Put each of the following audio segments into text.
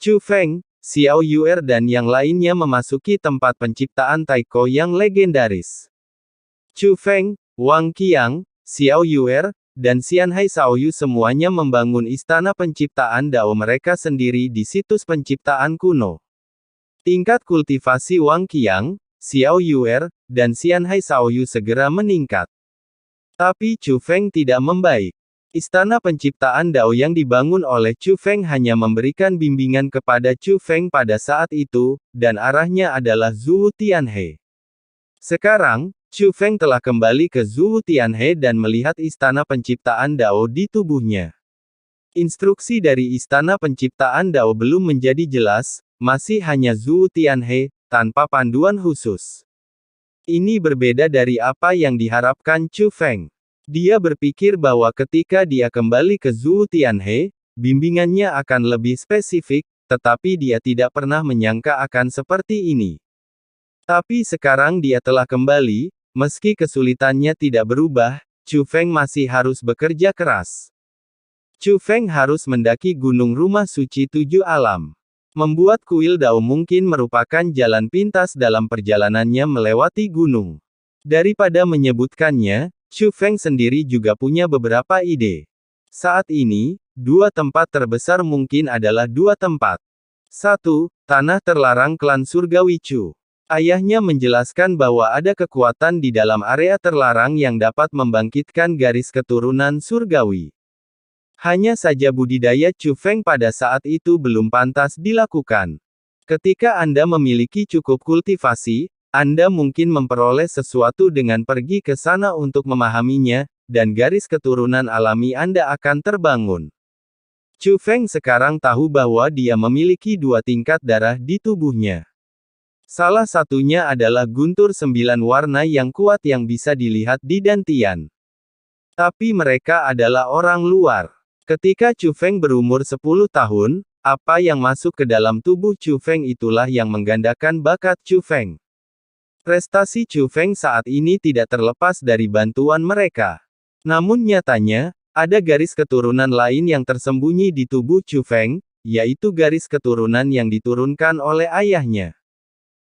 Chu Feng, Xiao Yuer dan yang lainnya memasuki tempat penciptaan taiko yang legendaris. Chu Feng, Wang Qiang, Xiao Yuer, dan Xianhai Shaoyu semuanya membangun istana penciptaan Dao mereka sendiri di situs penciptaan kuno. Tingkat kultivasi Wang Qiang, Xiao Yuer, dan Xianhai Shaoyu segera meningkat. Tapi Chu Feng tidak membaik. Istana penciptaan Dao yang dibangun oleh Chu Feng hanya memberikan bimbingan kepada Chu Feng pada saat itu, dan arahnya adalah Zhuo Tianhe. Sekarang, Chu Feng telah kembali ke Zhuo Tianhe dan melihat istana penciptaan Dao di tubuhnya. Instruksi dari istana penciptaan Dao belum menjadi jelas, masih hanya Zhuo Tianhe, tanpa panduan khusus. Ini berbeda dari apa yang diharapkan Chu Feng. Dia berpikir bahwa ketika dia kembali ke Zhuo Tianhe, bimbingannya akan lebih spesifik, tetapi dia tidak pernah menyangka akan seperti ini. Tapi sekarang dia telah kembali, meski kesulitannya tidak berubah, Chu Feng masih harus bekerja keras. Chu Feng harus mendaki gunung rumah suci 7 alam. Membuat kuil Dao mungkin merupakan jalan pintas dalam perjalanannya melewati gunung. Daripada menyebutkannya, Chu Feng sendiri juga punya beberapa ide. Saat ini, dua tempat terbesar mungkin adalah dua tempat. 1. Tanah terlarang klan surgawi Chu. Ayahnya menjelaskan bahwa ada kekuatan di dalam area terlarang yang dapat membangkitkan garis keturunan surgawi. Hanya saja budidaya Chu Feng pada saat itu belum pantas dilakukan. Ketika Anda memiliki cukup kultivasi, Anda mungkin memperoleh sesuatu dengan pergi ke sana untuk memahaminya, dan garis keturunan alami Anda akan terbangun. Chu Feng sekarang tahu bahwa dia memiliki 2 tingkat darah di tubuhnya. Salah satunya adalah guntur 9 warna yang kuat yang bisa dilihat di dantian. Tapi mereka adalah orang luar. Ketika Chu Feng berumur 10 tahun, apa yang masuk ke dalam tubuh Chu Feng itulah yang menggandakan bakat Chu Feng. Prestasi Chu Feng saat ini tidak terlepas dari bantuan mereka. Namun nyatanya, ada garis keturunan lain yang tersembunyi di tubuh Chu Feng, yaitu garis keturunan yang diturunkan oleh ayahnya.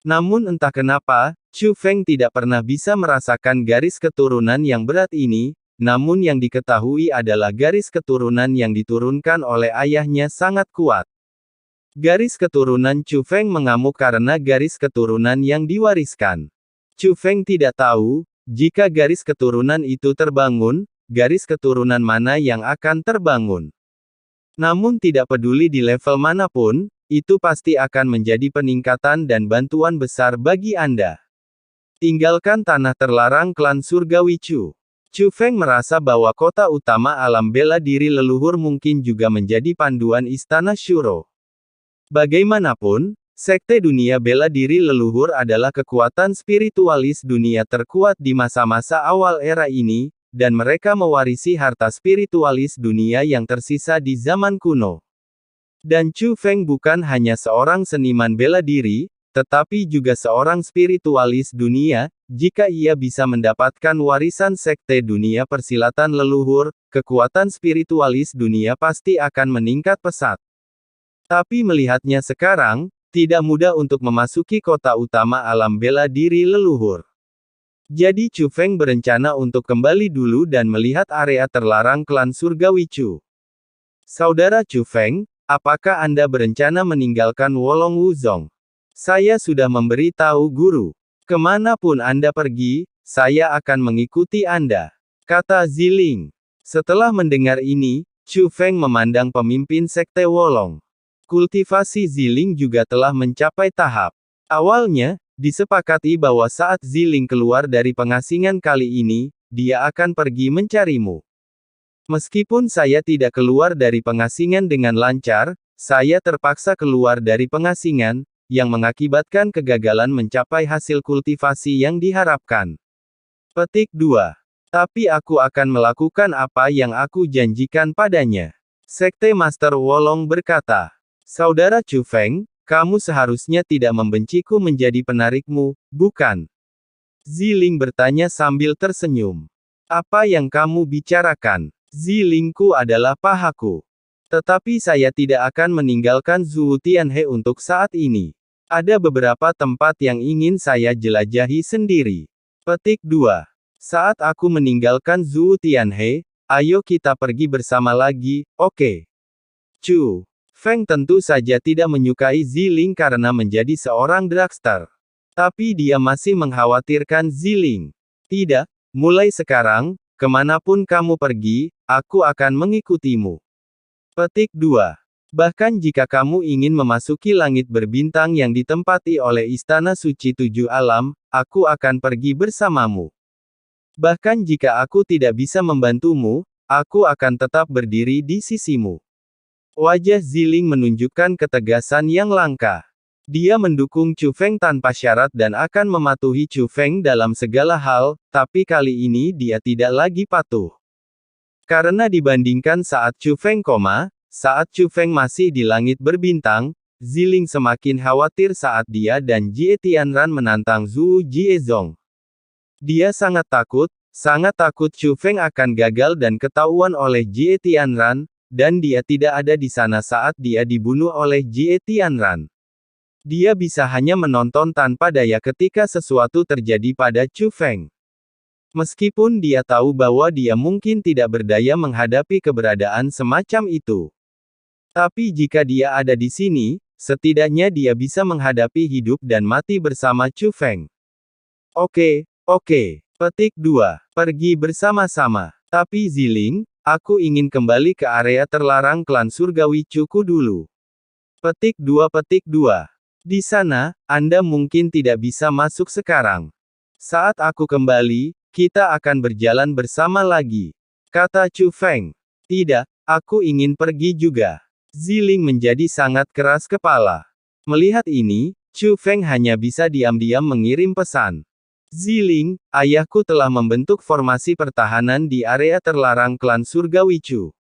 Namun entah kenapa, Chu Feng tidak pernah bisa merasakan garis keturunan yang berat ini, namun yang diketahui adalah garis keturunan yang diturunkan oleh ayahnya sangat kuat. Garis keturunan Chu Feng mengamuk karena garis keturunan yang diwariskan. Chu Feng tidak tahu, jika garis keturunan itu terbangun, garis keturunan mana yang akan terbangun. Namun tidak peduli di level manapun, itu pasti akan menjadi peningkatan dan bantuan besar bagi Anda. Tinggalkan tanah terlarang klan surgawi Chu. Chu Feng merasa bahwa kota utama alam bela diri leluhur mungkin juga menjadi panduan istana Shuro. Bagaimanapun, sekte dunia bela diri leluhur adalah kekuatan spiritualis dunia terkuat di masa-masa awal era ini, dan mereka mewarisi harta spiritualis dunia yang tersisa di zaman kuno. Dan Chu Feng bukan hanya seorang seniman bela diri, tetapi juga seorang spiritualis dunia. Jika ia bisa mendapatkan warisan sekte dunia persilatan leluhur, kekuatan spiritualis dunia pasti akan meningkat pesat. Tapi melihatnya sekarang, tidak mudah untuk memasuki kota utama alam bela diri leluhur. Jadi Chu Feng berencana untuk kembali dulu dan melihat area terlarang klan surgawi Chu. Saudara Chu Feng, apakah Anda berencana meninggalkan Wolong Wuzong? Saya sudah memberi tahu guru. Kemanapun Anda pergi, saya akan mengikuti Anda, kata Ziling. Setelah mendengar ini, Chu Feng memandang pemimpin sekte Wolong. Kultivasi Ziling juga telah mencapai tahap. Awalnya, disepakati bahwa saat Ziling keluar dari pengasingan kali ini, dia akan pergi mencarimu. Meskipun saya tidak keluar dari pengasingan dengan lancar, saya terpaksa keluar dari pengasingan, yang mengakibatkan kegagalan mencapai hasil kultivasi yang diharapkan. Petik 2. Tapi aku akan melakukan apa yang aku janjikan padanya. Sekte Master Wolong berkata. Saudara Chu Feng, kamu seharusnya tidak membenciku menjadi penarikmu, bukan? Ziling bertanya sambil tersenyum. Apa yang kamu bicarakan? Zilingku adalah pahaku. Tetapi saya tidak akan meninggalkan Zhuo Tianhe untuk saat ini. Ada beberapa tempat yang ingin saya jelajahi sendiri. Petik 2. Saat aku meninggalkan Zhuo Tianhe, ayo kita pergi bersama lagi, oke? Chu Feng tentu saja tidak menyukai Ziling karena menjadi seorang dragster. Tapi dia masih mengkhawatirkan Ziling. Tidak, mulai sekarang, kemanapun kamu pergi, aku akan mengikutimu. Petik 2. Bahkan jika kamu ingin memasuki langit berbintang yang ditempati oleh Istana Suci Tujuh Alam, aku akan pergi bersamamu. Bahkan jika aku tidak bisa membantumu, aku akan tetap berdiri di sisimu. Wajah Ziling menunjukkan ketegasan yang langka. Dia mendukung Chu Feng tanpa syarat dan akan mematuhi Chu Feng dalam segala hal, tapi kali ini dia tidak lagi patuh. Karena dibandingkan saat Chu Feng saat Chu Feng masih di langit berbintang, Ziling semakin khawatir saat dia dan Jie Tianran menantang Zhu Jiezong. Dia sangat takut Chu Feng akan gagal dan ketahuan oleh Jie Tianran, dan dia tidak ada di sana saat dia dibunuh oleh Jie Tianran. Dia bisa hanya menonton tanpa daya ketika sesuatu terjadi pada Chu Feng. Meskipun dia tahu bahwa dia mungkin tidak berdaya menghadapi keberadaan semacam itu. Tapi jika dia ada di sini, setidaknya dia bisa menghadapi hidup dan mati bersama Chu Feng. Oke. Petik 2. Pergi bersama-sama. Tapi Ziling, aku ingin kembali ke area terlarang klan surgawi Cuku dulu. Petik 2. Di sana, Anda mungkin tidak bisa masuk sekarang. Saat aku kembali, kita akan berjalan bersama lagi. Kata Chu Feng. Tidak, aku ingin pergi juga. Ziling menjadi sangat keras kepala. Melihat ini, Chu Feng hanya bisa diam-diam mengirim pesan. Ziling, ayahku telah membentuk formasi pertahanan di area terlarang klan surgawi Chu.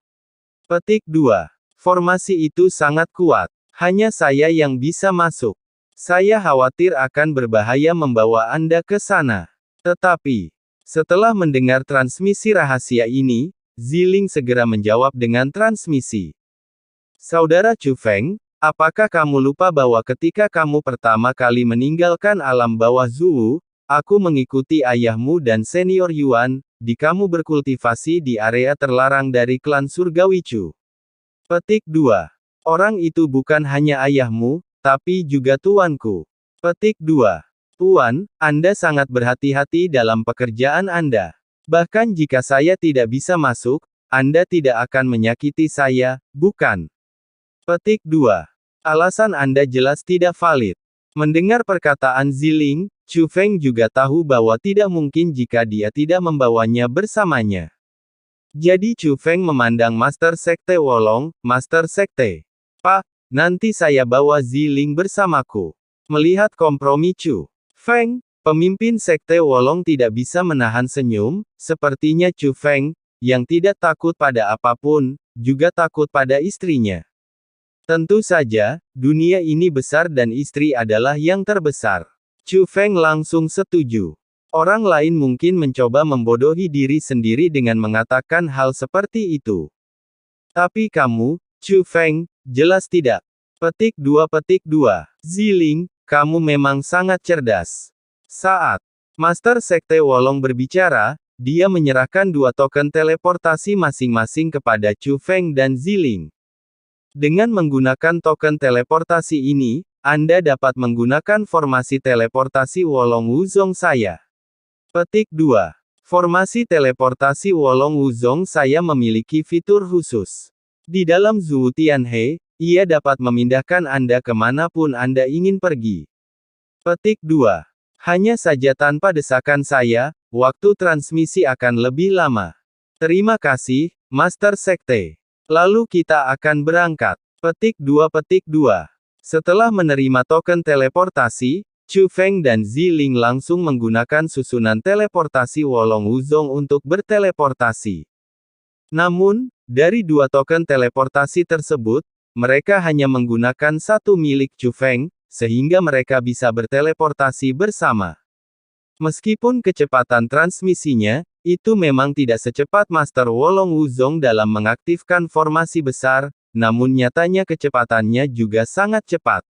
Petik 2. Formasi itu sangat kuat. Hanya saya yang bisa masuk. Saya khawatir akan berbahaya membawa Anda ke sana. Tetapi, setelah mendengar transmisi rahasia ini, Ziling segera menjawab dengan transmisi. Saudara Chu Feng, apakah kamu lupa bahwa ketika kamu pertama kali meninggalkan alam bawah Zhuo, aku mengikuti ayahmu dan senior Yuan, di kamu berkultivasi di area terlarang dari klan surgawi Chu. Petik 2. Orang itu bukan hanya ayahmu, tapi juga tuanku. Petik 2. Tuan, Anda sangat berhati-hati dalam pekerjaan Anda. Bahkan jika saya tidak bisa masuk, Anda tidak akan menyakiti saya, bukan? Petik 2. Alasan Anda jelas tidak valid. Mendengar perkataan Ziling, Chu Feng juga tahu bahwa tidak mungkin jika dia tidak membawanya bersamanya. Jadi Chu Feng memandang Master Sekte Wolong, Master Sekte. Pak, nanti saya bawa Ziling bersamaku. Melihat kompromi Chu Feng, pemimpin Sekte Wolong tidak bisa menahan senyum, sepertinya Chu Feng, yang tidak takut pada apapun, juga takut pada istrinya. Tentu saja, dunia ini besar dan istri adalah yang terbesar. Chu Feng langsung setuju. Orang lain mungkin mencoba membodohi diri sendiri dengan mengatakan hal seperti itu. Tapi kamu, Chu Feng, jelas tidak. Petik 2. Ziling, kamu memang sangat cerdas. Saat Master Sekte Wolong berbicara, dia menyerahkan 2 token teleportasi masing-masing kepada Chu Feng dan Ziling. Dengan menggunakan token teleportasi ini, Anda dapat menggunakan formasi teleportasi Wolong Wuzong saya. Petik 2. Formasi teleportasi Wolong Wuzong saya memiliki fitur khusus. Di dalam Zhuo Tianhe, ia dapat memindahkan Anda kemanapun Anda ingin pergi. Petik 2. Hanya saja tanpa desakan saya, waktu transmisi akan lebih lama. Terima kasih, Master Sekte. Lalu kita akan berangkat. Petik 2. Setelah menerima token teleportasi, Chu Feng dan Ziling langsung menggunakan susunan teleportasi Wolong Wuzong untuk berteleportasi. Namun, dari 2 token teleportasi tersebut, mereka hanya menggunakan 1 milik Chu Feng, sehingga mereka bisa berteleportasi bersama. Meskipun kecepatan transmisinya, itu memang tidak secepat Master Wolong Wuzong dalam mengaktifkan formasi besar, namun nyatanya kecepatannya juga sangat cepat.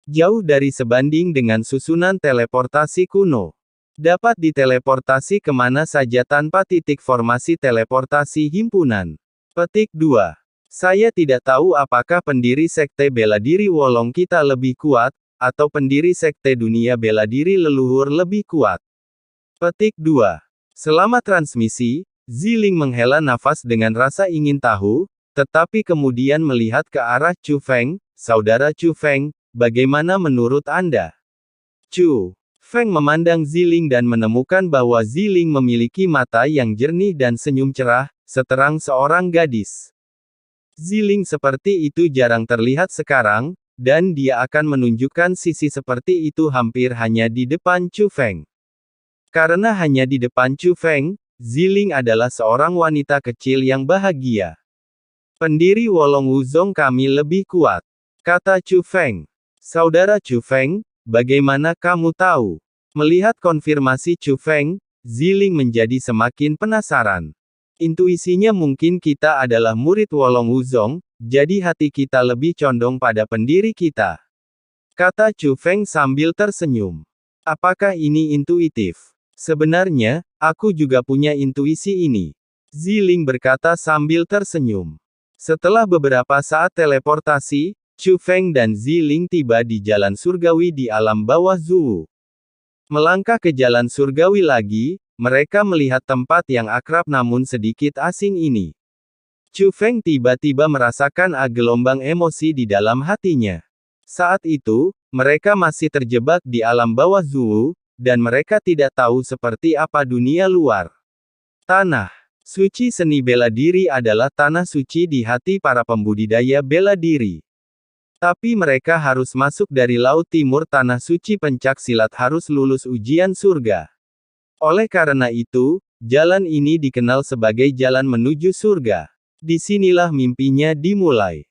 Jauh dari sebanding dengan susunan teleportasi kuno. Dapat diteleportasi kemana saja tanpa titik formasi teleportasi himpunan. Petik 2. Saya tidak tahu apakah pendiri Sekte Bela Diri Wolong kita lebih kuat, atau pendiri Sekte Dunia Bela Diri Leluhur lebih kuat. Petik 2. Selama transmisi, Ziling menghela nafas dengan rasa ingin tahu, tetapi kemudian melihat ke arah Chu Feng, saudara Chu Feng, bagaimana menurut Anda? Chu Feng memandang Ziling dan menemukan bahwa Ziling memiliki mata yang jernih dan senyum cerah, seterang seorang gadis. Ziling seperti itu jarang terlihat sekarang, dan dia akan menunjukkan sisi seperti itu hampir hanya di depan Chu Feng. Karena hanya di depan Chu Feng, Ziling adalah seorang wanita kecil yang bahagia. Pendiri Wolong Wuzong kami lebih kuat, kata Chu Feng. Saudara Chu Feng, bagaimana kamu tahu? Melihat konfirmasi Chu Feng, Ziling menjadi semakin penasaran. Intuisinya mungkin kita adalah murid Wolong Wuzong, jadi hati kita lebih condong pada pendiri kita. Kata Chu Feng sambil tersenyum. Apakah ini intuitif? Sebenarnya, aku juga punya intuisi ini. Ziling berkata sambil tersenyum. Setelah beberapa saat teleportasi, Chu Feng dan Ziling tiba di jalan surgawi di alam bawah Zuwu. Melangkah ke jalan surgawi lagi, mereka melihat tempat yang akrab namun sedikit asing ini. Chu Feng tiba-tiba merasakan gelombang emosi di dalam hatinya. Saat itu, mereka masih terjebak di alam bawah Zuwu, dan mereka tidak tahu seperti apa dunia luar. Tanah suci seni bela diri adalah tanah suci di hati para pembudidaya bela diri. Tapi mereka harus masuk dari Laut Timur. Tanah suci pencak silat harus lulus ujian surga. Oleh karena itu, jalan ini dikenal sebagai jalan menuju surga. Disinilah mimpinya dimulai.